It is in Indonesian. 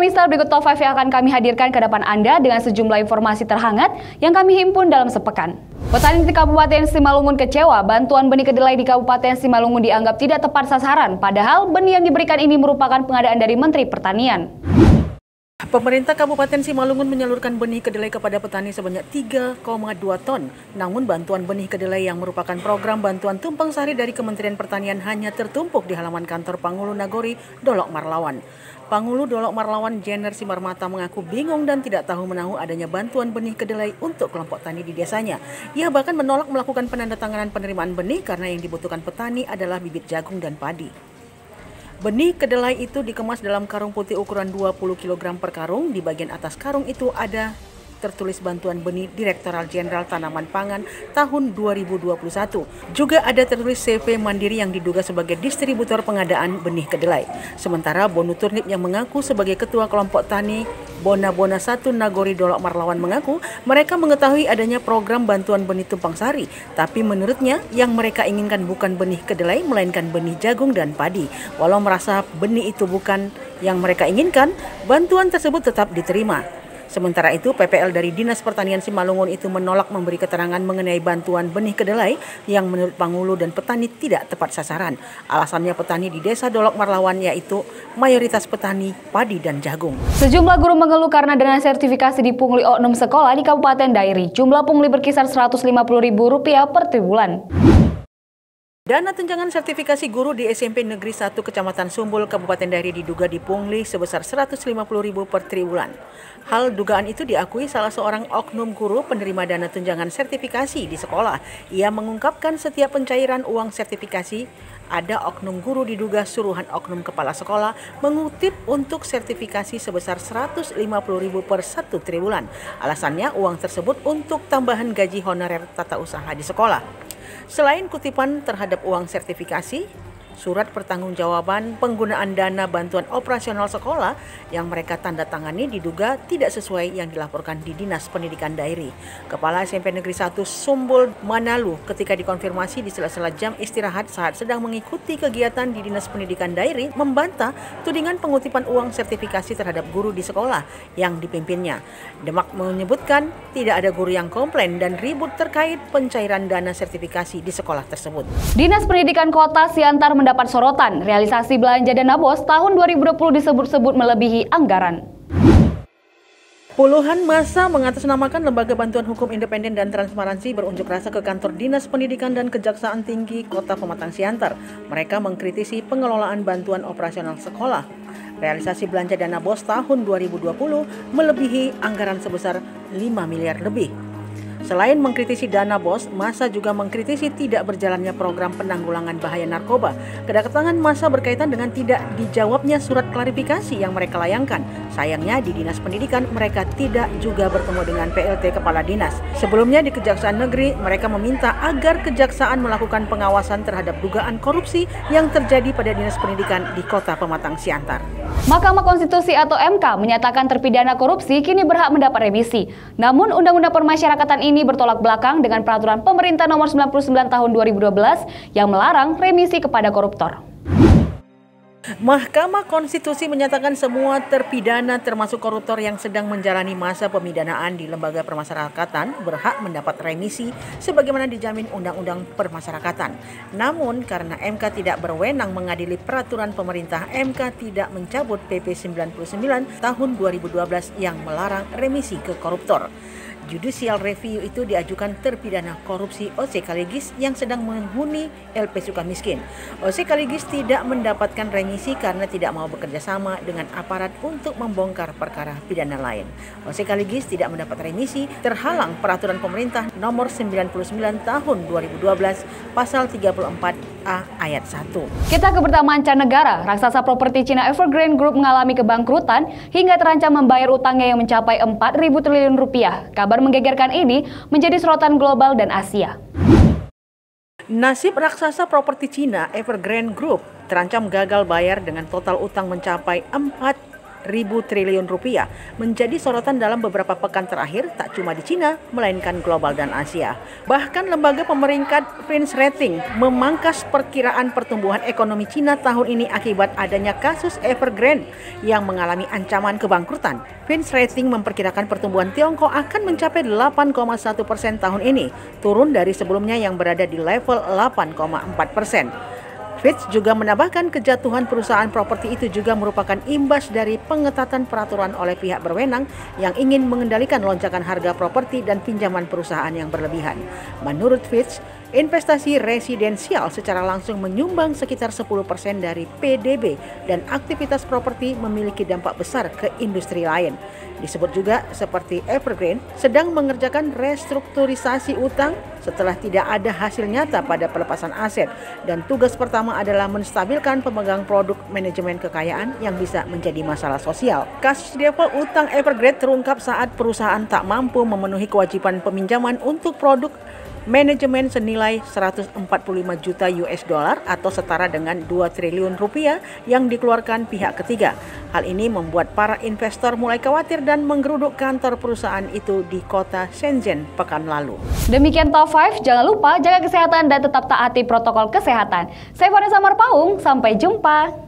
pemirsa, berikut top 5 yang akan kami hadirkan ke depan Anda dengan sejumlah informasi terhangat yang kami himpun dalam sepekan. Petani di Kabupaten Simalungun kecewa bantuan benih kedelai di Kabupaten Simalungun dianggap tidak tepat sasaran, padahal benih yang diberikan ini merupakan pengadaan dari Menteri Pertanian. Pemerintah Kabupaten Simalungun menyalurkan benih kedelai kepada petani sebanyak 3,2 ton. Namun bantuan benih kedelai yang merupakan program bantuan tumpang sari dari Kementerian Pertanian hanya tertumpuk di halaman kantor Pangulu Nagori, Dolok Marlawan. Pangulu Dolok Marlawan Jenner Simarmata mengaku bingung dan tidak tahu menahu adanya bantuan benih kedelai untuk kelompok tani di desanya. Ia bahkan menolak melakukan penandatanganan penerimaan benih karena yang dibutuhkan petani adalah bibit jagung dan padi. Benih kedelai itu dikemas dalam karung putih ukuran 20 kg per karung. Di bagian atas karung itu ada tertulis bantuan benih Direktorat Jenderal Tanaman Pangan tahun 2021. Juga ada tertulis CV Mandiri yang diduga sebagai distributor pengadaan benih kedelai. Sementara Bonu Turnip yang mengaku sebagai ketua kelompok tani Bona 1 Nagori Dolok Marlawan mengaku mereka mengetahui adanya program bantuan benih tumpang sari, tapi menurutnya yang mereka inginkan bukan benih kedelai melainkan benih jagung dan padi. Walau merasa benih itu bukan yang mereka inginkan, bantuan tersebut tetap diterima. Sementara itu, PPL dari Dinas Pertanian Simalungun itu menolak memberi keterangan mengenai bantuan benih kedelai yang menurut Pangulu dan petani tidak tepat sasaran. Alasannya petani di Desa Dolok Marlawan yaitu mayoritas petani padi dan jagung. Sejumlah guru mengeluh karena dana sertifikasi dipungli oknum sekolah di Kabupaten Dairi. Jumlah pungli berkisar Rp150.000 per triwulan. Dana tunjangan sertifikasi guru di SMP Negeri 1 Kecamatan Sumbul, Kabupaten Dairi diduga dipungli sebesar Rp150.000 per triwulan. Hal dugaan itu diakui salah seorang oknum guru penerima dana tunjangan sertifikasi di sekolah. Ia mengungkapkan setiap pencairan uang sertifikasi, ada oknum guru diduga suruhan oknum kepala sekolah mengutip untuk sertifikasi sebesar Rp150.000 per 1 triwulan. Alasannya uang tersebut untuk tambahan gaji honorer tata usaha di sekolah. Selain kutipan terhadap uang sertifikasi, surat pertanggungjawaban penggunaan dana bantuan operasional sekolah yang mereka tanda tangani diduga tidak sesuai yang dilaporkan di Dinas Pendidikan Dairi. Kepala SMP Negeri 1 Sumbul Manalu ketika dikonfirmasi di sela-sela jam istirahat saat sedang mengikuti kegiatan di Dinas Pendidikan Dairi membantah tudingan pengutipan uang sertifikasi terhadap guru di sekolah yang dipimpinnya. Demak menyebutkan tidak ada guru yang komplain dan ribut terkait pencairan dana sertifikasi di sekolah tersebut. Dinas Pendidikan Kota Siantar mendapat sorotan, realisasi belanja dana BOS tahun 2020 disebut-sebut melebihi anggaran. Puluhan massa mengatasnamakan Lembaga Bantuan Hukum Independen dan Transparansi berunjuk rasa ke kantor Dinas Pendidikan dan Kejaksaan Tinggi Kota Pematang Siantar. Mereka mengkritisi pengelolaan bantuan operasional sekolah. Realisasi belanja dana BOS tahun 2020 melebihi anggaran sebesar 5 miliar lebih. Selain mengkritisi dana BOS, massa juga mengkritisi tidak berjalannya program penanggulangan bahaya narkoba. Kedatangan massa berkaitan dengan tidak dijawabnya surat klarifikasi yang mereka layangkan. Sayangnya di Dinas Pendidikan mereka tidak juga bertemu dengan PLT Kepala Dinas. Sebelumnya di Kejaksaan Negeri mereka meminta agar Kejaksaan melakukan pengawasan terhadap dugaan korupsi yang terjadi pada Dinas Pendidikan di Kota Pematang Siantar. Mahkamah Konstitusi atau MK menyatakan terpidana korupsi kini berhak mendapat remisi. Namun Undang-Undang Permasyarakatan ini bertolak belakang dengan Peraturan Pemerintah Nomor 99 Tahun 2012 yang melarang remisi kepada koruptor. Mahkamah Konstitusi menyatakan semua terpidana termasuk koruptor yang sedang menjalani masa pemidanaan di lembaga permasyarakatan berhak mendapat remisi sebagaimana dijamin Undang-Undang Permasyarakatan. Namun karena MK tidak berwenang mengadili peraturan pemerintah, MK tidak mencabut PP 99 tahun 2012 yang melarang remisi ke koruptor. Judicial review itu diajukan terpidana korupsi O.C. Kaligis yang sedang menghuni LP Sukamiskin. O.C. Kaligis tidak mendapatkan remisi karena tidak mau bekerja sama dengan aparat untuk membongkar perkara pidana lain. O.C. Kaligis tidak mendapat remisi terhalang peraturan pemerintah nomor 99 tahun 2012 pasal 34A ayat 1. Kita ke berita mancanegara. Raksasa properti Cina Evergrande Group mengalami kebangkrutan hingga terancam membayar utangnya yang mencapai 4.000 triliun rupiah. Kabar menggegerkan ini menjadi sorotan global dan Asia. Nasib raksasa properti Cina Evergrande Group terancam gagal bayar dengan total utang mencapai triliun rupiah menjadi sorotan dalam beberapa pekan terakhir, tak cuma di Cina, melainkan global dan Asia. Bahkan lembaga pemeringkat Fitch Ratings memangkas perkiraan pertumbuhan ekonomi Cina tahun ini akibat adanya kasus Evergrande yang mengalami ancaman kebangkrutan. Fitch Ratings memperkirakan pertumbuhan Tiongkok akan mencapai 8,1% tahun ini, turun dari sebelumnya yang berada di level 8,4%. Fitch juga menambahkan kejatuhan perusahaan properti itu juga merupakan imbas dari pengetatan peraturan oleh pihak berwenang yang ingin mengendalikan lonjakan harga properti dan pinjaman perusahaan yang berlebihan. Menurut Fitch, investasi residensial secara langsung menyumbang sekitar 10% dari PDB dan aktivitas properti memiliki dampak besar ke industri lain. Disebut juga seperti Evergrande sedang mengerjakan restrukturisasi utang setelah tidak ada hasil nyata pada pelepasan aset dan tugas pertama adalah menstabilkan pemegang produk manajemen kekayaan yang bisa menjadi masalah sosial. Kasus default utang Evergrande terungkap saat perusahaan tak mampu memenuhi kewajiban peminjaman untuk produk manajemen senilai 145 juta US dollar atau setara dengan 2 triliun rupiah yang dikeluarkan pihak ketiga. Hal ini membuat para investor mulai khawatir dan menggeruduk kantor perusahaan itu di kota Shenzhen pekan lalu. Demikian Top 5, jangan lupa jaga kesehatan dan tetap taati protokol kesehatan. Saya Vanessa Marpaung, sampai jumpa.